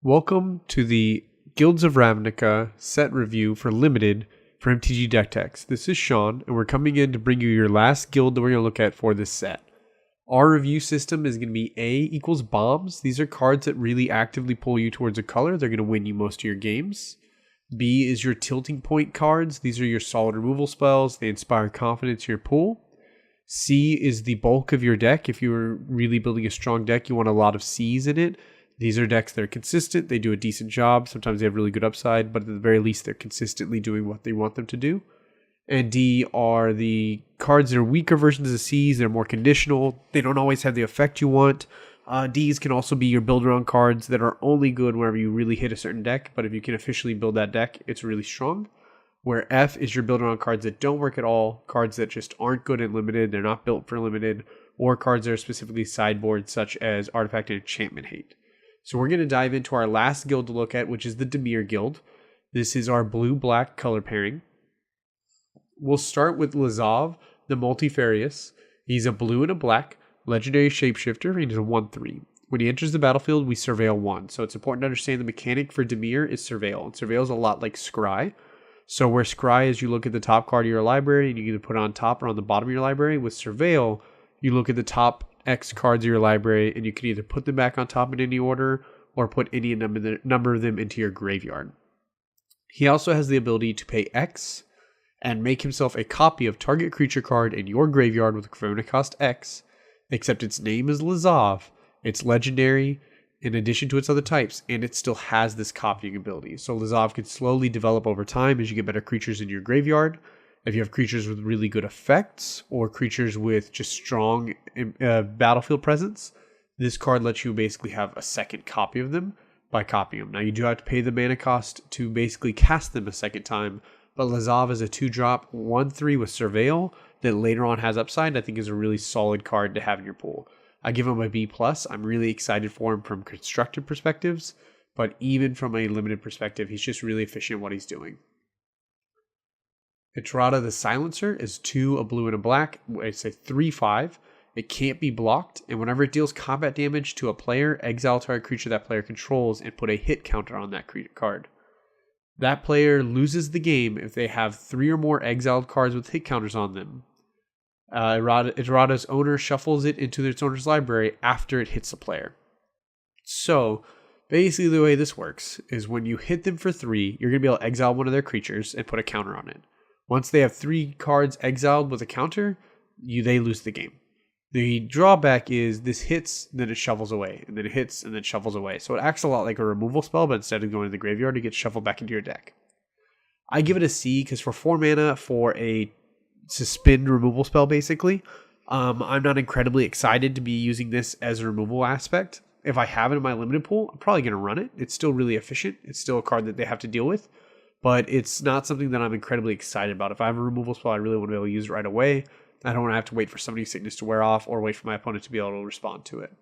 Welcome to the Guilds of Ravnica set review for Limited for MTG Deck Techs. This is Shawn, and we're coming in to bring you your last guild that we're going to look at for this set. Our review system is going to be A equals bombs. These are cards that really actively pull you towards a color. They're going to win you most of your games. B is your tilting point cards. These are your solid removal spells. They inspire confidence in your pool. C is the bulk of your deck. If you're really building a strong deck, you want a lot of C's in it. These are decks that are consistent. They do a decent job. Sometimes they have really good upside, but at the very least, they're consistently doing what they want them to do. And D are the cards that are weaker versions of C's. They're more conditional. They don't always have the effect you want. D's can also be your build around cards that are only good whenever you really hit a certain deck, but if you can officially build that deck, it's really strong. Where F is your build around cards that don't work at all, cards that just aren't good in limited, they're not built for limited, or cards that are specifically sideboard, such as Artifact and Enchantment Hate. So we're going to dive into our last guild to look at, which is the Dimir guild. This is our blue-black color pairing. We'll start with Lazarre, the Multifarious. He's a blue and a black legendary shapeshifter, and he's a 1/3. When he enters the battlefield, we Surveil 1. So it's important to understand the mechanic for Dimir is Surveil. And Surveil is a lot like Scry. So where Scry is, you look at the top card of your library, and you either put it on top or on the bottom of your library. With Surveil, you look at the top X cards of your library, and you can either put them back on top in any order or put any number of them into your graveyard. He also has the ability to pay X and make himself a copy of target creature card in your graveyard with a Corona cost X, except its name is Lazarre, it's legendary in addition to its other types, and it still has this copying ability. So Lazarre can slowly develop over time as you get better creatures in your graveyard. If you have creatures with really good effects or creatures with just strong battlefield presence, this card lets you basically have a second copy of them by copying them. Now you do have to pay the mana cost to basically cast them a second time, but Lazarre is a 2-drop 1/3 with Surveil that later on has upside. I think is a really solid card to have in your pool. I give him a B+. I'm really excited for him from constructive perspectives, but even from a limited perspective, he's just really efficient in what he's doing. Itrada the Silencer is 2, a blue and a black. It's a 3/5. It can't be blocked, and whenever it deals combat damage to a player, exile target creature that player controls and put a hit counter on that card. That player loses the game if they have 3 or more exiled cards with hit counters on them. Itrada's owner shuffles it into its owner's library after it hits a player. So basically the way this works is when you hit them for 3, you're going to be able to exile one of their creatures and put a counter on it. Once they have 3 cards exiled with a counter, they lose the game. The drawback is this hits, then it shovels away, and then it hits, and then shovels away. So it acts a lot like a removal spell, but instead of going to the graveyard, it gets shuffled back into your deck. I give it a C because for 4 mana for a suspend removal spell, basically, I'm not incredibly excited to be using this as a removal aspect. If I have it in my limited pool, I'm probably going to run it. It's still really efficient. It's still a card that they have to deal with. But it's not something that I'm incredibly excited about. If I have a removal spell, I really want to be able to use it right away. I don't want to have to wait for somebody's sickness to wear off or wait for my opponent to be able to respond to it.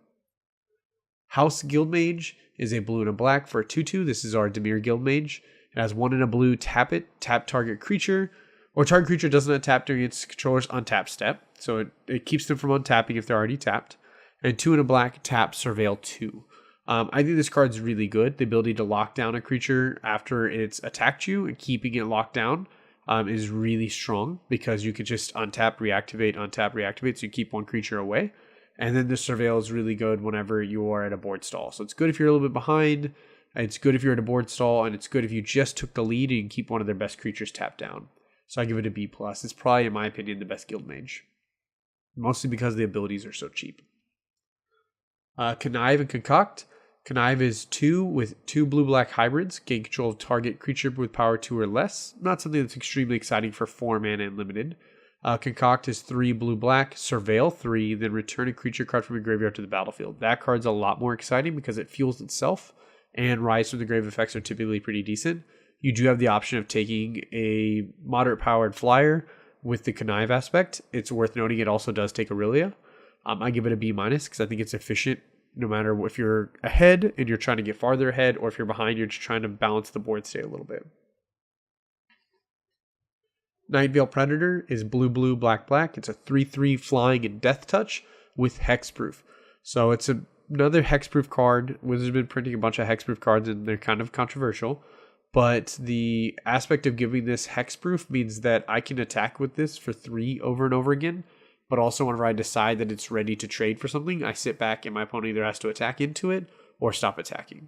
House Guildmage is a blue and a black for a 2/2. This is our Dimir Guildmage. It has 1 and a blue, tap it, tap target creature, or target creature doesn't untap during its controller's untap step. So it keeps them from untapping if they're already tapped. And 2 and a black, tap Surveil 2. I think this card's really good. The ability to lock down a creature after it's attacked you and keeping it locked down is really strong because you could just untap, reactivate, so you keep one creature away. And then the Surveil is really good whenever you are at a board stall. So it's good if you're a little bit behind, it's good if you're at a board stall, and it's good if you just took the lead and you can keep one of their best creatures tapped down. So I give it a B+. It's probably, in my opinion, the best guild mage. Mostly because the abilities are so cheap. Connive and Concoct. Connive is 2 with 2 blue-black hybrids. Gain control of target creature with power 2 or less. Not something that's extremely exciting for 4 mana and limited. Concoct is 3 blue-black, Surveil 3, then return a creature card from your graveyard to the battlefield. That card's a lot more exciting because it fuels itself, and Rise from the Grave effects are typically pretty decent. You do have the option of taking a moderate-powered flyer with the Connive aspect. It's worth noting it also does take Aurelia. I give it a B- because I think it's efficient no matter if you're ahead and you're trying to get farther ahead, or if you're behind, you're just trying to balance the board state a little bit. Nightveil Predator is blue, black. It's a 3/3 flying and death touch with hexproof. So it's a another hexproof card. Wizards have been printing a bunch of hexproof cards, and they're kind of controversial. But the aspect of giving this hexproof means that I can attack with this for 3 over and over again. But also whenever I decide that it's ready to trade for something, I sit back and my opponent either has to attack into it or stop attacking.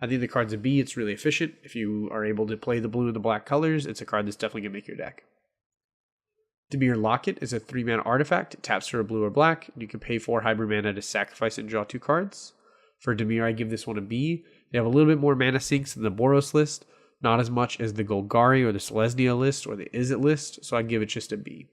I think the card's a B. It's really efficient. If you are able to play the blue and the black colors, it's a card that's definitely going to make your deck. Dimir Locket is a 3-mana artifact. It taps for a blue or black. You can pay 4 hybrid mana to sacrifice and draw 2 cards. For Dimir, I give this one a B. They have a little bit more mana sinks than the Boros list, not as much as the Golgari or the Selesnya list or the Izzet list, so I'd give it just a B.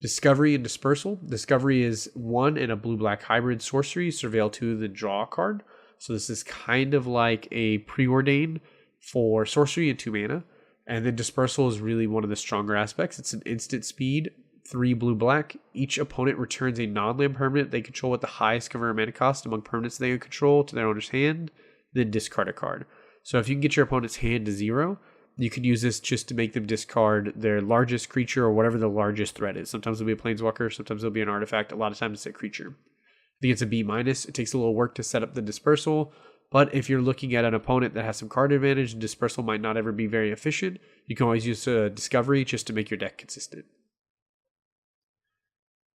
Discovery and Dispersal. Discovery is 1 and a blue-black hybrid sorcery. Surveil 2, the draw card. So this is kind of like a Preordain for sorcery and 2 mana. And then Dispersal is really one of the stronger aspects. It's an instant speed, 3 blue-black. Each opponent returns a non-land permanent they control at the highest converted mana cost among permanents they control to their owner's hand, then discard a card. So if you can get your opponent's hand to 0, you can use this just to make them discard their largest creature or whatever the largest threat is. Sometimes it'll be a planeswalker, sometimes it'll be an artifact. A lot of times it's a creature. I think it's a B-. It takes a little work to set up the Dispersal. But if you're looking at an opponent that has some card advantage, Dispersal might not ever be very efficient. You can always use Discovery just to make your deck consistent.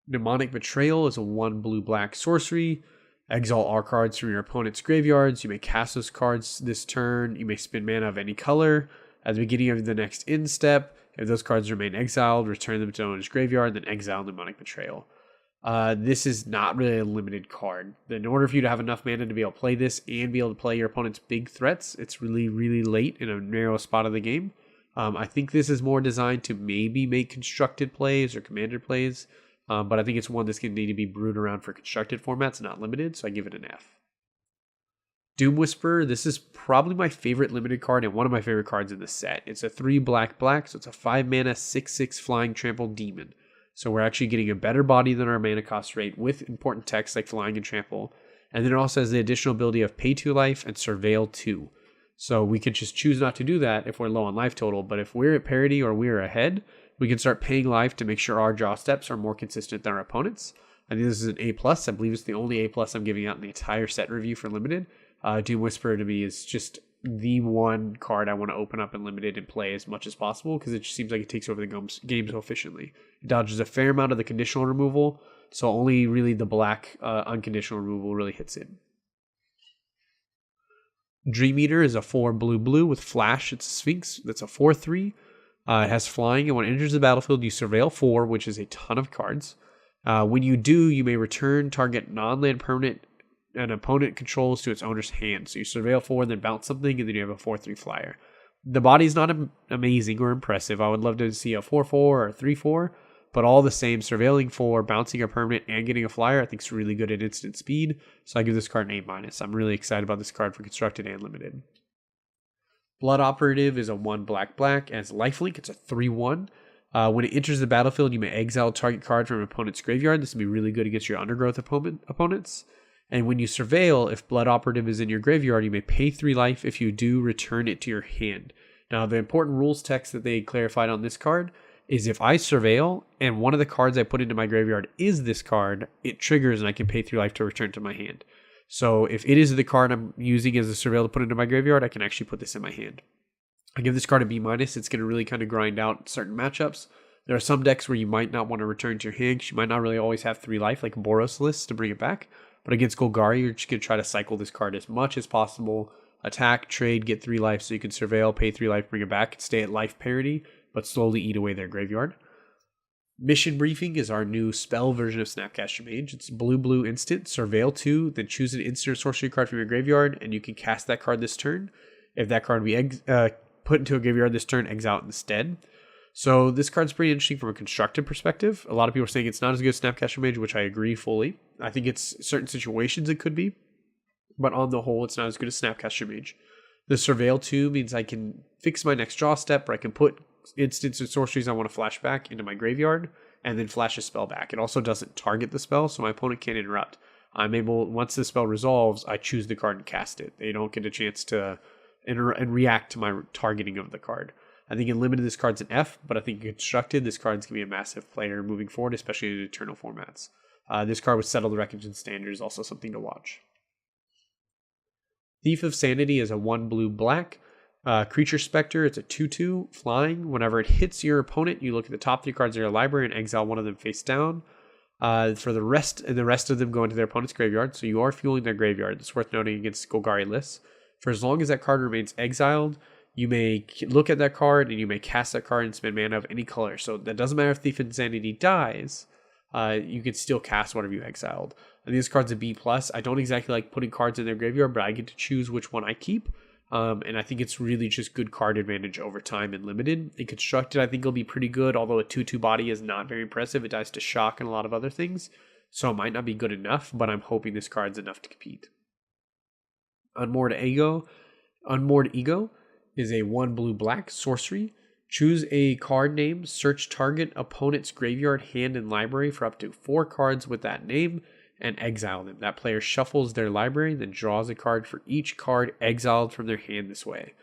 Mnemonic Betrayal is a 1 blue-black sorcery. Exile all cards from your opponent's graveyards. You may cast those cards this turn. You may spend mana of any color. At the beginning of the next end step, if those cards remain exiled, return them to owner's graveyard, then exile Mnemonic Betrayal. This is not really a limited card. In order for you to have enough mana to be able to play this and be able to play your opponent's big threats, it's really, really late in a narrow spot of the game. I think this is more designed to maybe make constructed plays or commander plays, but I think it's one that's going to need to be brewed around for constructed formats, not limited, so I give it an F. Doom Whisperer, this is probably my favorite limited card and one of my favorite cards in the set. It's a 3 black, so it's a 5 mana 6/6 flying trample demon. So we're actually getting a better body than our mana cost rate with important text like flying and trample. And then it also has the additional ability of pay 2 life and surveil 2. So we could just choose not to do that if we're low on life total. But if we're at parity or we're ahead, we can start paying life to make sure our draw steps are more consistent than our opponents. I think this is an A+. I believe it's the only A+ I'm giving out in the entire set review for limited. Doom Whisperer to me is just the one card I want to open up in limited and play as much as possible because it just seems like it takes over the game so efficiently. It dodges a fair amount of the conditional removal, so only really the black unconditional removal really hits it. Dream Eater is a 4 blue with flash. It's a Sphinx. That's a 4/3. It has flying, and when it enters the battlefield, you surveil 4, which is a ton of cards. When you do, you may return target non-land permanent an opponent controls to its owner's hand. So you surveil 4, then bounce something, and then you have a 4/3 flyer. The body's not amazing or impressive. I would love to see a 4/4 or a 3/4, but all the same, surveilling 4, bouncing a permanent, and getting a flyer, I think is really good at instant speed. So I give this card an A-. I'm really excited about this card for constructed and limited. Blood Operative is a 1 black, and it's lifelink. It's a 3/1. When it enters the battlefield, you may exile target card from an opponent's graveyard. This would be really good against your undergrowth opponents. And when you surveil, if Blood Operative is in your graveyard, you may pay 3 life. If you do, return it to your hand. Now, the important rules text that they clarified on this card is if I surveil and one of the cards I put into my graveyard is this card, it triggers and I can pay 3 life to return to my hand. So if it is the card I'm using as a surveil to put into my graveyard, I can actually put this in my hand. I give this card a B-. It's going to really kind of grind out certain matchups. There are some decks where you might not want to return to your hand because you might not really always have 3 life, like Boros lists, to bring it back. But against Golgari, you're just going to try to cycle this card as much as possible. Attack, trade, get 3 life so you can surveil, pay 3 life, bring it back, and stay at life parity, but slowly eat away their graveyard. Mission Briefing is our new spell version of Snapcaster Mage. It's blue instant, surveil 2, then choose an instant or sorcery card from your graveyard, and you can cast that card this turn. If that card be put into a graveyard this turn, exile it instead. So this card's pretty interesting from a constructed perspective. A lot of people are saying it's not as good as Snapcaster Mage, which I agree fully. I think it's certain situations it could be, but on the whole, it's not as good as Snapcaster Mage. The Surveil 2 means I can fix my next draw step, or I can put instants and sorceries I want to flash back into my graveyard, and then flash a spell back. It also doesn't target the spell, so my opponent can't interrupt. I'm able, once the spell resolves, I choose the card and cast it. They don't get a chance to and react to my targeting of the card. I think in limited, this card's an F, but I think in constructed, this card's going to be a massive player moving forward, especially in eternal formats. This card with Settle the Wreckage and Standard is also something to watch. Thief of Sanity is a 1 blue black. Creature Spectre, it's a 2/2 flying. Whenever it hits your opponent, you look at the top 3 cards of your library and exile one of them face down. For the rest of them go into their opponent's graveyard, so you are fueling their graveyard. It's worth noting against Golgari lists. For as long as that card remains exiled, you may look at that card and you may cast that card and spend mana of any color. So that doesn't matter if Thief of Insanity dies, you can still cast whatever you exiled. I think this card's a B+. I don't exactly like putting cards in their graveyard, but I get to choose which one I keep. And I think it's really just good card advantage over time and limited. In constructed, I think it'll be pretty good, although a 2/2 body is not very impressive. It dies to shock and a lot of other things, so it might not be good enough, but I'm hoping this card's enough to compete. Unmoored Ego is a 1 blue black sorcery. Choose a card name, search target opponent's graveyard, hand, and library for up to 4 cards with that name, and exile them. That player shuffles their library, then draws a card for each card exiled from their hand this way.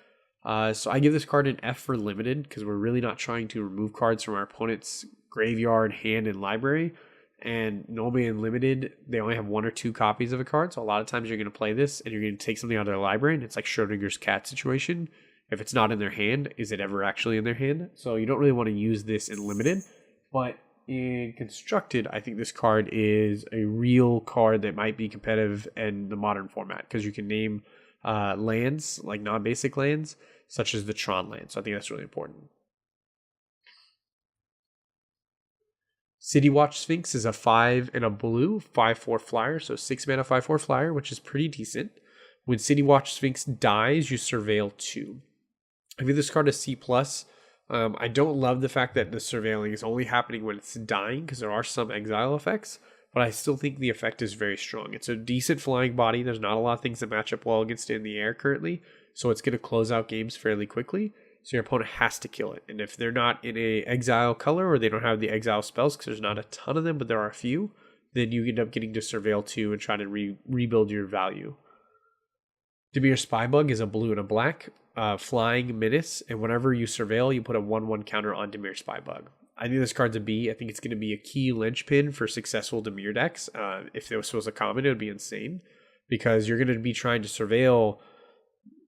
So I give this card an F for limited, because we're really not trying to remove cards from our opponent's graveyard, hand, and library. And normally in limited, they only have 1 or 2 copies of a card, so a lot of times you're going to play this, and you're going to take something out of their library, and it's like Schrodinger's cat situation. If it's not in their hand, is it ever actually in their hand? So you don't really want to use this in limited, but in constructed, I think this card is a real card that might be competitive in the modern format, because you can name lands, like non-basic lands, such as the Tron land. So I think that's really important. City Watch Sphinx is a 5 and a blue, 5/4 flyer, so 6 mana 5/4 flyer, which is pretty decent. When City Watch Sphinx dies, you Surveil 2. I give this card a C+. I don't love the fact that the surveilling is only happening when it's dying, because there are some exile effects, but I still think the effect is very strong. It's a decent flying body. There's not a lot of things that match up well against it in the air currently, so it's going to close out games fairly quickly, so your opponent has to kill it. And if they're not in a exile color, or they don't have the exile spells, because there's not a ton of them, but there are a few, then you end up getting to Surveil 2 and try to rebuild your value. Dimir Spybug is a blue and a black. Flying menace, and whenever you surveil, you put a 1/1 counter on Dimir Spybug. I think this card's a B. I think it's going to be a key linchpin for successful Dimir decks. If this was a common, it would be insane, because you're going to be trying to surveil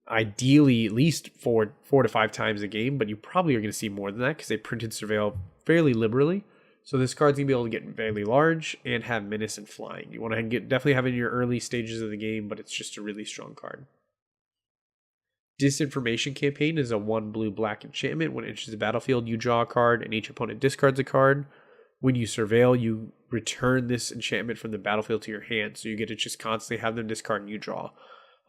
ideally at least 4 to 5 times a game, but you probably are going to see more than that, because they printed surveil fairly liberally. So this card's going to be able to get fairly large and have menace and flying. You want to definitely have it in your early stages of the game, but it's just a really strong card. Disinformation Campaign is a 1 blue black enchantment. When it enters the battlefield, you draw a card and each opponent discards a card. When you surveil, you return this enchantment from the battlefield to your hand, so you get to just constantly have them discard and you draw.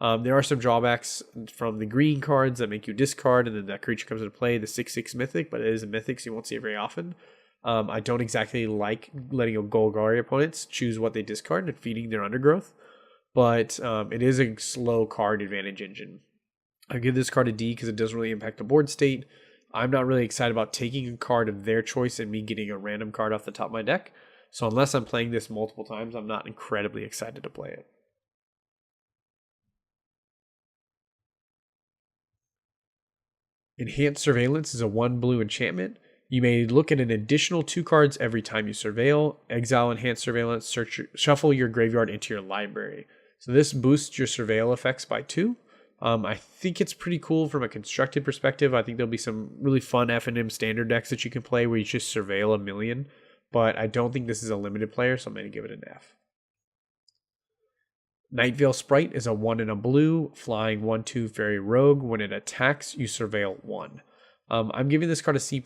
There are some drawbacks from the green cards that make you discard, and then that creature comes into play, the 6/6 mythic, but it is a mythic, so you won't see it very often. I don't exactly like letting Golgari opponents choose what they discard and feeding their undergrowth, but it is a slow card advantage engine. I give this card a D because it doesn't really impact the board state. I'm not really excited about taking a card of their choice and me getting a random card off the top of my deck. So unless I'm playing this multiple times, I'm not incredibly excited to play it. Enhanced Surveillance is a 1 blue enchantment. You may look at an additional 2 cards every time you surveil. Exile Enhanced Surveillance, shuffle your graveyard into your library. So this boosts your surveil effects by 2. I think it's pretty cool from a constructed perspective. I think there'll be some really fun F&M standard decks that you can play where you just surveil a million, but I don't think this is a limited player, so I'm going to give it an F. Nightvale Sprite is a 1 and a blue, flying 1/2 fairy rogue. When it attacks, you surveil 1. I'm giving this card a C+.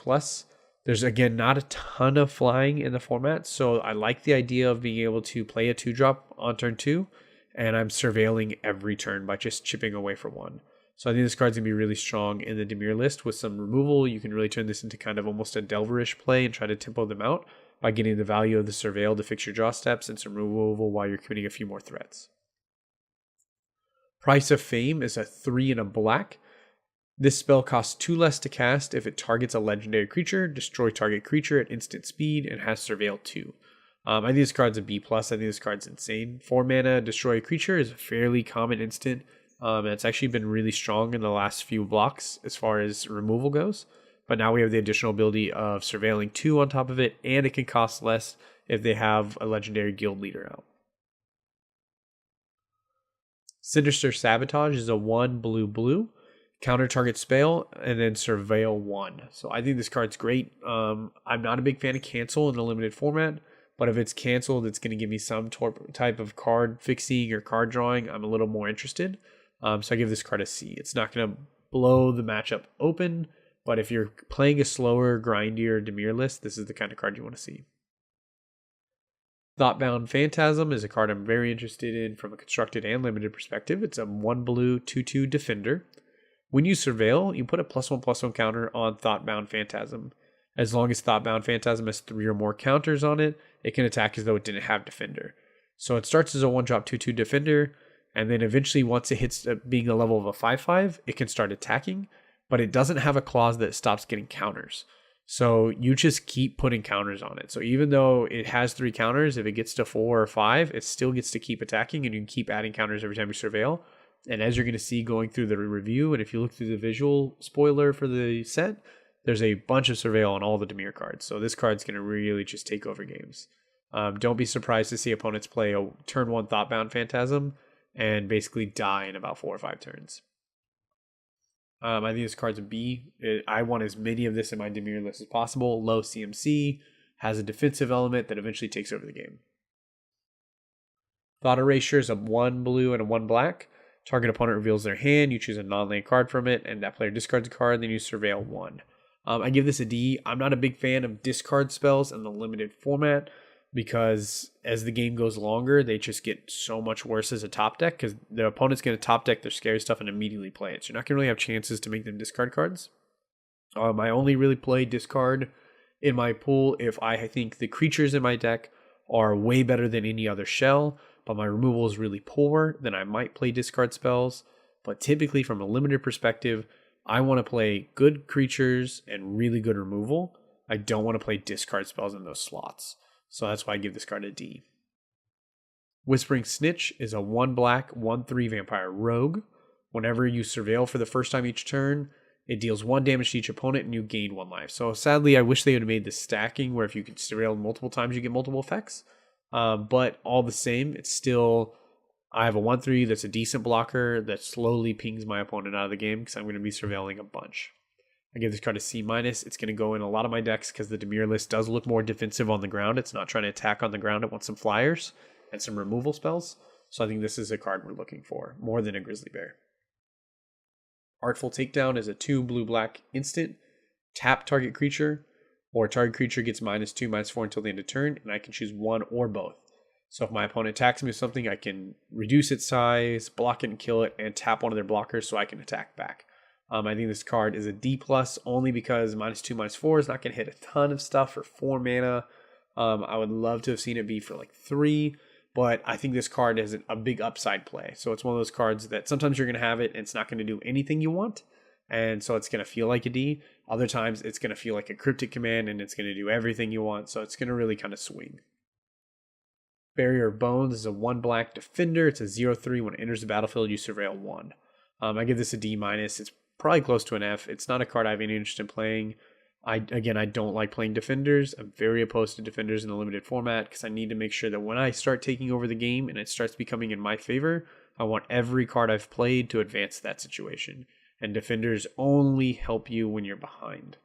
There's, again, not a ton of flying in the format, so I like the idea of being able to play a 2-drop on turn 2, and I'm surveilling every turn by just chipping away for 1. So I think this card's going to be really strong in the Dimir list. With some removal, you can really turn this into kind of almost a Delverish play and try to tempo them out by getting the value of the surveil to fix your draw steps and some removal while you're committing a few more threats. Price of Fame is a 3 and a black. This spell costs 2 less to cast if it targets a legendary creature, destroy target creature at instant speed, and has Surveil 2. I think this card's a B+. I think this card's insane. 4 mana, destroy a creature is a fairly common instant. And it's actually been really strong in the last few blocks as far as removal goes. But now we have the additional ability of surveilling 2 on top of it, and it can cost less if they have a legendary guild leader out. Sinister Sabotage is a 1 blue, counter target spell, and then Surveil 1. So I think this card's great. I'm not a big fan of cancel in the limited format, but if it's canceled, it's going to give me some type of card fixing or card drawing. I'm a little more interested. So I give this card a C. It's not going to blow the matchup open, but if you're playing a slower, grindier Dimir list, this is the kind of card you want to see. Bound Phantasm is a card I'm very interested in from a constructed and limited perspective. It's a 1 blue, 2/2 defender. When you Surveil, you put a +1/+1 counter on Bound Phantasm. As long as Bound Phantasm has 3 or more counters on it, it can attack as though it didn't have defender. So it starts as a 1-drop 2/2 defender, and then eventually once it hits being a level of a 5/5, it can start attacking, but it doesn't have a clause that stops getting counters. So you just keep putting counters on it. So even though it has 3 counters, if it gets to 4 or 5, it still gets to keep attacking, and you can keep adding counters every time you Surveil. And as you're going to see going through the review, and if you look through the visual spoiler for the set, there's a bunch of Surveil on all the Dimir cards. So this card's going to really just take over games. Don't be surprised to see opponents play a turn 1 Bound Phantasm and basically die in about 4 or 5 turns. I think this card's a B. I want as many of this in my Dimir list as possible. Low CMC, has a defensive element that eventually takes over the game. Thought Erasure is a 1 blue and a 1 black. Target opponent reveals their hand, you choose a non-land card from it, and that player discards a card, then you Surveil 1. I give this a D. I'm not a big fan of discard spells in the limited format, because as the game goes longer, they just get so much worse as a top deck, because the opponent's going to top deck their scary stuff and immediately play it. So you're not going to really have chances to make them discard cards. I only really play discard in my pool if I think the creatures in my deck are way better than any other shell, but my removal is really poor, then I might play discard spells. But typically from a limited perspective, I want to play good creatures and really good removal. I don't want to play discard spells in those slots. So that's why I give this card a D. Whispering Snitch is a 1 black, 1/3 vampire rogue. Whenever you Surveil for the first time each turn, it deals 1 damage to each opponent and you gain 1 life. So sadly, I wish they would have made this stacking where if you could Surveil multiple times, you get multiple effects. But all the same, it's still, I have a 1/3 that's a decent blocker that slowly pings my opponent out of the game because I'm going to be surveilling a bunch. I give this card a C-. It's going to go in a lot of my decks because the Dimir list does look more defensive on the ground. It's not trying to attack on the ground. It wants some flyers and some removal spells. So I think this is a card we're looking for more than a Grizzly Bear. Artful Takedown is a 2 blue-black instant. Tap target creature, or target creature gets -2, -4 until the end of turn, and I can choose one or both. So if my opponent attacks me with something, I can reduce its size, block it and kill it, and tap one of their blockers so I can attack back. I think this card is a D+ only because -2, -4 is not going to hit a ton of stuff for 4 mana. I would love to have seen it be for like 3, but I think this card has a big upside play. So it's one of those cards that sometimes you're going to have it and it's not going to do anything you want. And so it's going to feel like a D. Other times it's going to feel like a cryptic command and it's going to do everything you want. So it's going to really kind of swing. Barrier of Bones is a 1 black defender. It's a 0/3. When it enters the battlefield, you Surveil 1. I give this a D-. It's probably close to an F. It's not a card I have any interest in playing. I don't like playing defenders. I'm very opposed to defenders in the limited format because I need to make sure that when I start taking over the game and it starts becoming in my favor, I want every card I've played to advance that situation. And defenders only help you when you're behind.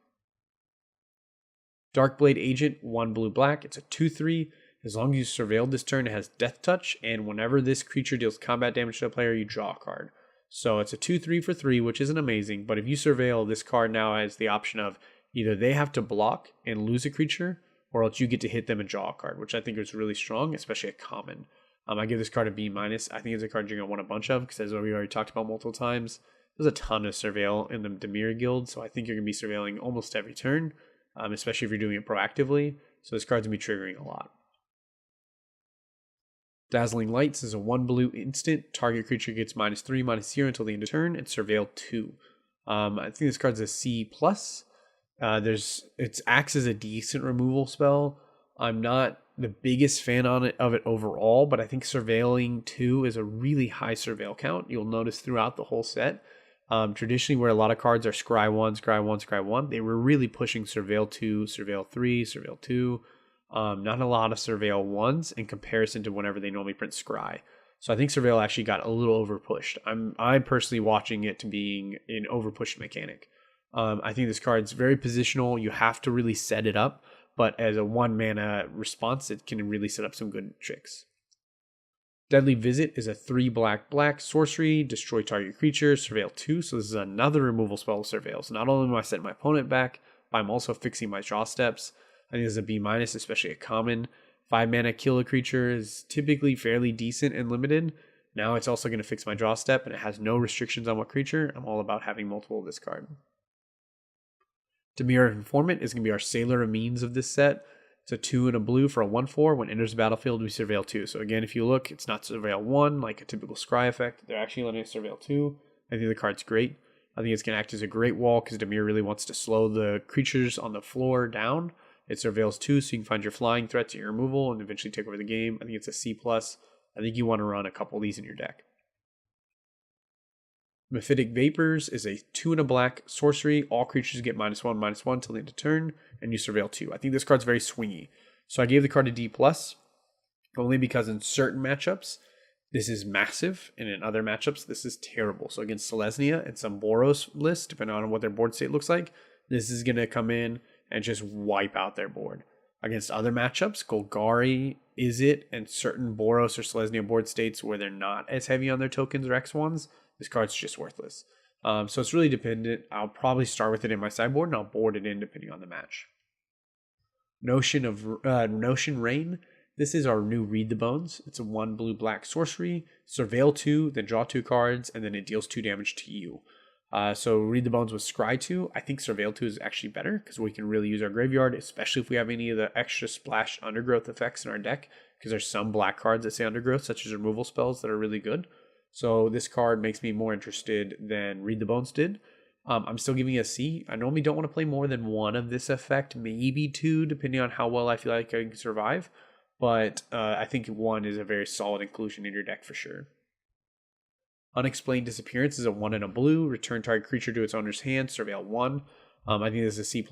Darkblade Agent, 1 blue-black. It's a 2/3. As long as you surveilled this turn, it has Death Touch, and whenever this creature deals combat damage to a player, you draw a card. So it's a 2/3 for 3, which isn't amazing, but if you Surveil, this card now has the option of either they have to block and lose a creature, or else you get to hit them and draw a card, which I think is really strong, especially a common. I give this card a B-. I think it's a card you're going to want a bunch of, because as we already talked about multiple times, there's a ton of Surveil in the Dimir guild, so I think you're going to be surveilling almost every turn, especially if you're doing it proactively, so this card's going to be triggering a lot. Dazzling Lights is a 1 blue instant. Target creature gets -3, -0 until the end of turn, and Surveil 2. I think this card's a C+. It acts as a decent removal spell. I'm not the biggest fan of it overall, but I think Surveilling 2 is a really high Surveil count. You'll notice throughout the whole set. Traditionally, where a lot of cards are Scry 1, Scry 1, Scry 1, they were really pushing Surveil 2, Surveil 3, Surveil 2. Not a lot of Surveil ones in comparison to whenever they normally print Scry. So I think Surveil actually got a little over pushed. I'm personally watching it to being an over pushed mechanic. I think this card's very positional. You have to really set it up, but as a 1 mana response, it can really set up some good tricks. Deadly Visit is a 3/black sorcery, destroy target creature, Surveil 2. So this is another removal spell of Surveil. So not only am I setting my opponent back, but I'm also fixing my draw steps. I think this is a B-, especially a common. 5 mana kill a creature is typically fairly decent and limited. Now it's also going to fix my draw step, and it has no restrictions on what creature. I'm all about having multiple of this card. Damira Informant is going to be our Sailor Amines of this set. It's a 2 and a blue for a 1/4. When it enters the battlefield, we Surveil 2. So again, if you look, it's not Surveil 1 like a typical Scry effect. They're actually letting it Surveil 2. I think the card's great. I think it's going to act as a great wall because Dimir really wants to slow the creatures on the floor down. It Surveils 2, so you can find your flying threats at your removal and eventually take over the game. I think it's a C+. I think you want to run a couple of these in your deck. Mephitic Vapors is a 2 and a black sorcery. All creatures get -1/-1 till the end of turn, and you Surveil 2. I think this card's very swingy. So I gave the card a D+, only because in certain matchups, this is massive, and in other matchups, this is terrible. So against Selesnya and some Boros lists, depending on what their board state looks like, this is going to come in and just wipe out their board. Against other matchups, Golgari, Izzet, and certain Boros or Selesnya board states where they're not as heavy on their tokens or X1s, this card's just worthless. So it's really dependent. I'll probably start with it in my sideboard, and I'll board it in depending on the match. Notion Rain. This is our new Read the Bones. It's a 1 blue-black sorcery. Surveil 2, then draw 2 cards, and then it deals 2 damage to you. So Read the Bones with Scry 2. I think Surveil 2 is actually better because we can really use our graveyard, especially if we have any of the extra splash undergrowth effects in our deck, because there's some black cards that say undergrowth, such as removal spells, that are really good. So this card makes me more interested than Read the Bones did. I'm still giving it a C. I normally don't want to play more than 1 of this effect, maybe 2, depending on how well I feel like I can survive. But I think 1 is a very solid inclusion in your deck for sure. Unexplained Disappearance is a 1 and a blue. Return target creature to its owner's hand. Surveil 1. I think this is a C+.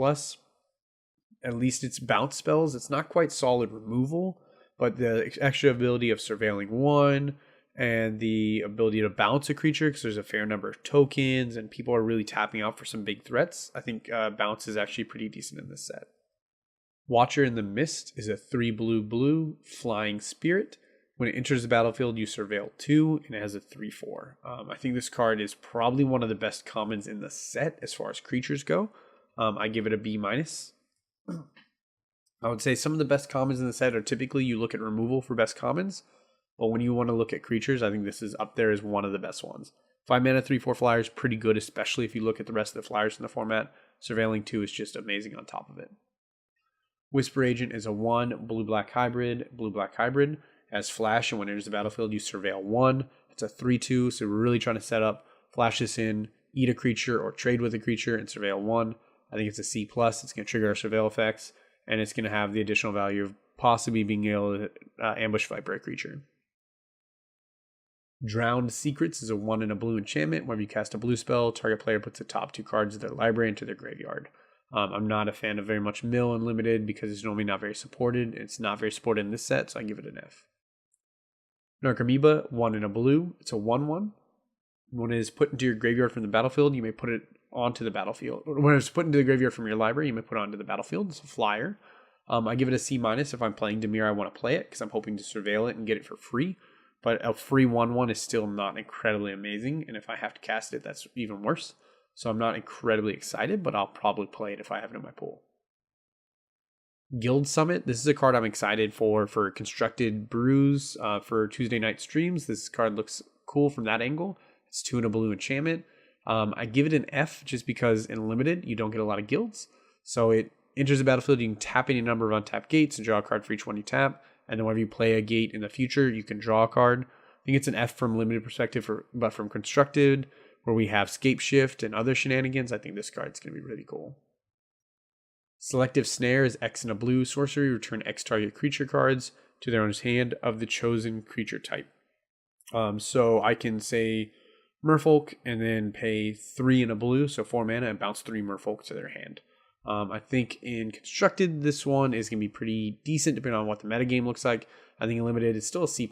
At least it's bounce spells. It's not quite solid removal, but the extra ability of surveilling 1 and the ability to bounce a creature, because there's a fair number of tokens and people are really tapping out for some big threats. I think bounce is actually pretty decent in this set. Watcher in the Mist is a 3 blue flying spirit. When it enters the battlefield, you Surveil 2, and it has a 3/4. I think this card is probably one of the best commons in the set as far as creatures go. I give it a B-. I would say some of the best commons in the set are typically you look at removal for best commons, but when you want to look at creatures, I think this is up there as one of the best ones. 5 mana, 3/4 flyers, pretty good, especially if you look at the rest of the flyers in the format. Surveilling 2 is just amazing on top of it. Whisper Agent is a 1 blue-black hybrid. Has flash, and when it enters the battlefield, you Surveil 1. It's a 3/2, so we're really trying to set up, flash this in, eat a creature, or trade with a creature, and Surveil 1. I think it's a C+. It's going to trigger our Surveil effects, and it's going to have the additional value of possibly being able to ambush Viper a creature. Drowned Secrets is a 1 and a blue enchantment. Whenever you cast a blue spell, target player puts the top 2 cards of their library into their graveyard. I'm not a fan of very much mill unlimited because it's normally not very supported. It's not very supported in this set, so I give it an F. Narcomoeba, 1 and a blue. It's a 1/1. When it is put into your graveyard from the battlefield, you may put it onto the battlefield. When it's put into the graveyard from your library, you may put it onto the battlefield. It's a flyer. I give it a C-. If I'm playing Dimir, I want to play it because I'm hoping to surveil it and get it for free. But a free 1/1 is still not incredibly amazing, and if I have to cast it, that's even worse. So I'm not incredibly excited, but I'll probably play it if I have it in my pool. Guild Summit. This is a card I'm excited for Constructed Brews for Tuesday night streams. This card looks cool from that angle. It's 2 and a blue enchantment. I give it an F just because in Limited, you don't get a lot of guilds. So it enters the battlefield, you can tap any number of untapped gates and draw a card for each one you tap. And then whenever you play a gate in the future, you can draw a card. I think it's an F from Limited perspective, but from Constructed, where we have Scape Shift and other shenanigans, I think this card's going to be really cool. Selective Snares, X and a blue sorcery. Return X target creature cards to their owner's hand of the chosen creature type. So I can say Merfolk and then pay 3 and a blue, so 4 mana, and bounce 3 Merfolk to their hand. I think in constructed, this one is going to be pretty decent depending on what the metagame looks like. I think in limited, it's still a C+.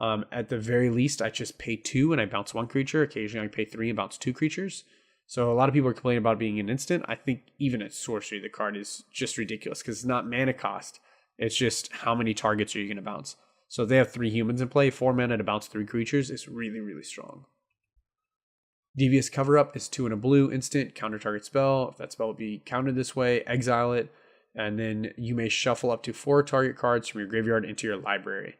At the very least, I just pay 2 and I bounce 1 creature. Occasionally, I pay 3 and bounce 2 creatures. So a lot of people are complaining about it being an instant. I think even at sorcery, the card is just ridiculous because it's not mana cost. It's just how many targets are you going to bounce. So if they have 3 humans in play, 4 mana to bounce 3 creatures is really, really strong. Devious Cover Up is 2 and a blue, instant, counter target spell. If that spell would be countered this way, exile it, and then you may shuffle up to 4 target cards from your graveyard into your library.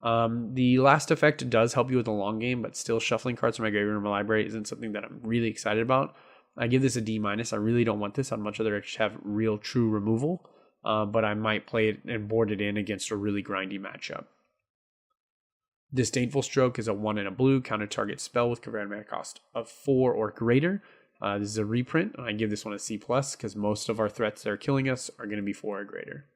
The last effect does help you with the long game, but still shuffling cards from my graveyard or my library isn't something that I'm really excited about. I give this a D-. I really don't want this. I'd much rather just have real true removal, but I might play it and board it in against a really grindy matchup. Disdainful Stroke is a 1 and a blue counter target spell with converted mana cost of 4 or greater. This is a reprint, and I give this one a C+ because most of our threats that are killing us are going to be 4 or greater.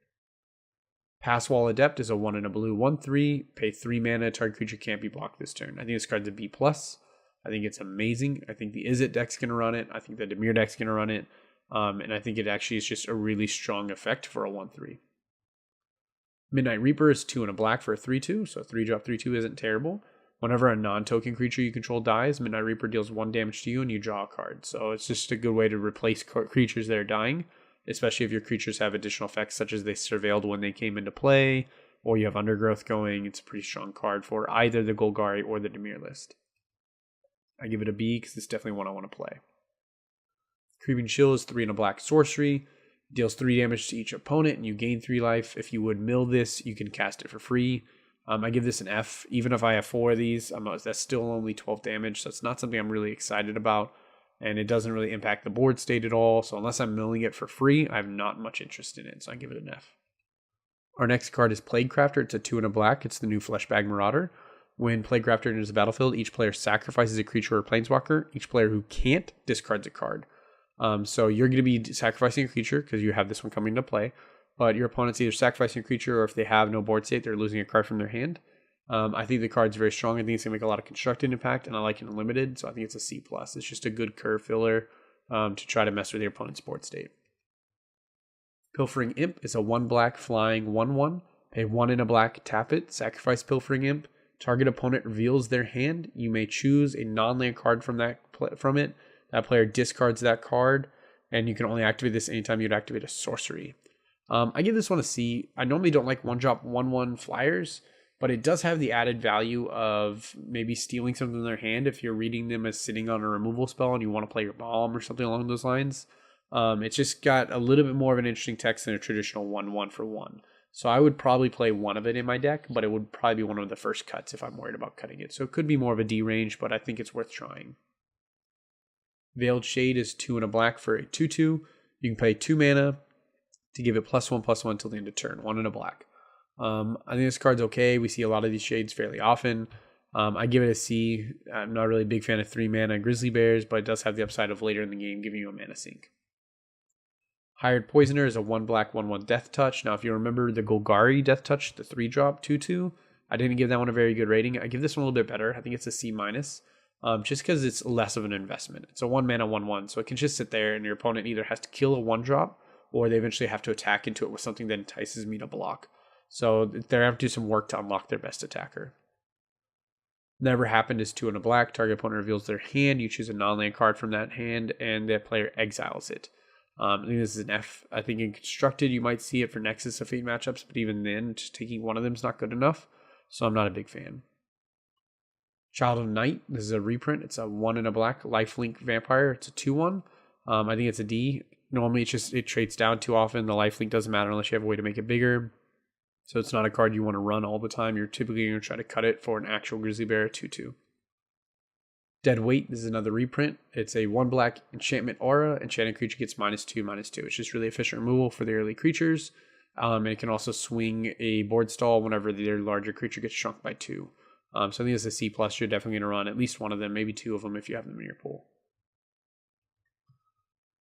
Pass Wallah Depth is a 1 and a blue 1/3. Pay 3 mana. Target creature can't be blocked this turn. I think this card's a B+. I think it's amazing. I think the Izzet deck's going to run it. I think the Dimir deck's going to run it. And I think it actually is just a really strong effect for a 1/3. Midnight Reaper is 2 and a black for a 3/2, so a 3-drop 3/2 isn't terrible. Whenever a non-token creature you control dies, Midnight Reaper deals 1 damage to you and you draw a card. So it's just a good way to replace creatures that are dying, especially if your creatures have additional effects such as they surveilled when they came into play, or you have Undergrowth going. It's a pretty strong card for either the Golgari or the Dimir list. I give it a B because it's definitely one I want to play. Creeping Chill is 3 and a black sorcery. Deals 3 damage to each opponent and you gain 3 life. If you would mill this, you can cast it for free. I give this an F. Even if I have 4 of these, that's still only 12 damage. So it's not something I'm really excited about. And it doesn't really impact the board state at all. So unless I'm milling it for free, I have not much interest in it. So I give it an F. Our next card is Plaguecrafter. It's a 2 and a black. It's the new Fleshbag Marauder. When Plaguecrafter enters the battlefield, each player sacrifices a creature or planeswalker. Each player who can't discards a card. So you're going to be sacrificing a creature because you have this one coming into play. But your opponent's either sacrificing a creature or if they have no board state, they're losing a card from their hand. I think the card's very strong. I think it's going to make a lot of constructed impact, and I like it in limited, so I think it's a C+. It's just a good curve filler to try to mess with your opponent's board state. Ipilfering Imp is a 1 black flying 1/1. Pay 1 and a black, tap it, sacrifice Ipilfering Imp. Target opponent reveals their hand. You may choose a non-land card from it. That player discards that card, and you can only activate this anytime you'd activate a sorcery. I give this one a C. I normally don't like 1-drop 1/1 flyers, but it does have the added value of maybe stealing something in their hand if you're reading them as sitting on a removal spell and you want to play your bomb or something along those lines. It's just got a little bit more of an interesting text than a traditional 1/1 for 1. So I would probably play one of it in my deck, but it would probably be one of the first cuts if I'm worried about cutting it. So it could be more of a D range, but I think it's worth trying. Veiled Shade is 2 and a black for a 2/2. You can pay 2 mana to give it +1/+1 till the end of turn. 1 and a black. I think this card's okay. We see a lot of these shades fairly often. I give it a C. I'm not really a big fan of 3 mana Grizzly Bears, but it does have the upside of later in the game giving you a mana sink. Hired Poisoner is a 1 black 1/1 Death Touch. Now, if you remember the Golgari Death Touch, the 3-drop 2/2, I didn't give that one a very good rating. I give this one a little bit better. I think it's a C-. Just because it's less of an investment. It's a 1 mana 1/1, so it can just sit there and your opponent either has to kill a 1-drop or they eventually have to attack into it with something that entices me to block. So they're having to do some work to unlock their best attacker. Never Happened is 2 and a black. Target opponent reveals their hand. You choose a non-land card from that hand and that player exiles it. I think this is an F. I think in Constructed you might see it for Nexus of Fate matchups, but even then, just taking one of them is not good enough. So I'm not a big fan. Child of Night. This is a reprint. It's a 1 and a black lifelink vampire. It's a 2/1. I think it's a D. Normally it trades down too often. The lifelink doesn't matter unless you have a way to make it bigger. So it's not a card you want to run all the time. You're typically going to try to cut it for an actual Grizzly Bear 2/2. Dead Weight. This is another reprint. It's a 1 black enchantment aura. Enchanted creature gets -2/-2. It's just really efficient removal for the early creatures. And it can also swing a board stall whenever their larger creature gets shrunk by 2. So I think it's a C+. You're definitely going to run at least one of them, maybe 2 of them if you have them in your pool.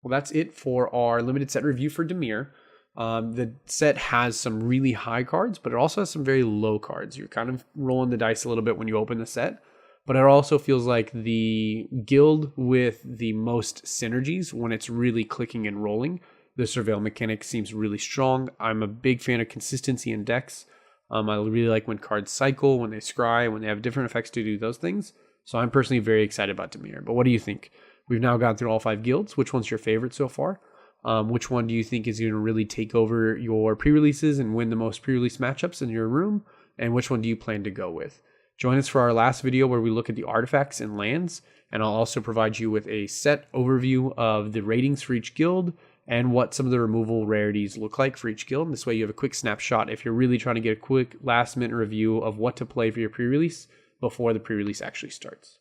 Well, that's it for our limited set review for Dimir. The set has some really high cards, but it also has some very low cards. You're kind of rolling the dice a little bit when you open the set, but it also feels like the guild with the most synergies when it's really clicking and rolling The Surveil mechanic seems really strong. I'm a big fan of consistency in decks. I really like when cards cycle, when they scry, when they have different effects to do those things. So I'm personally very excited about Dimir. But what do you think? We've now gone through all 5 guilds. Which one's your favorite so far? Which one do you think is going to really take over your pre-releases and win the most pre-release matchups in your room? And which one do you plan to go with? Join us for our last video where we look at the artifacts and lands. And I'll also provide you with a set overview of the ratings for each guild and what some of the removal rarities look like for each guild. And this way you have a quick snapshot if you're really trying to get a quick last minute review of what to play for your pre-release before the pre-release actually starts.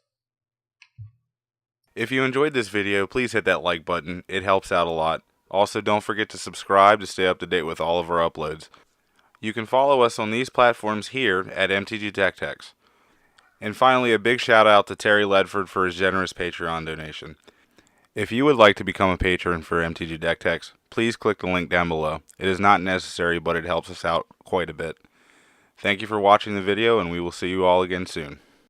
If you enjoyed this video, please hit that like button. It helps out a lot. Also, don't forget to subscribe to stay up to date with all of our uploads. You can follow us on these platforms here at MTG Deck. And finally, a big shout out to Terry Ledford for his generous Patreon donation. If you would like to become a patron for MTG Deck, please click the link down below. It is not necessary, but it helps us out quite a bit. Thank you for watching the video, and we will see you all again soon.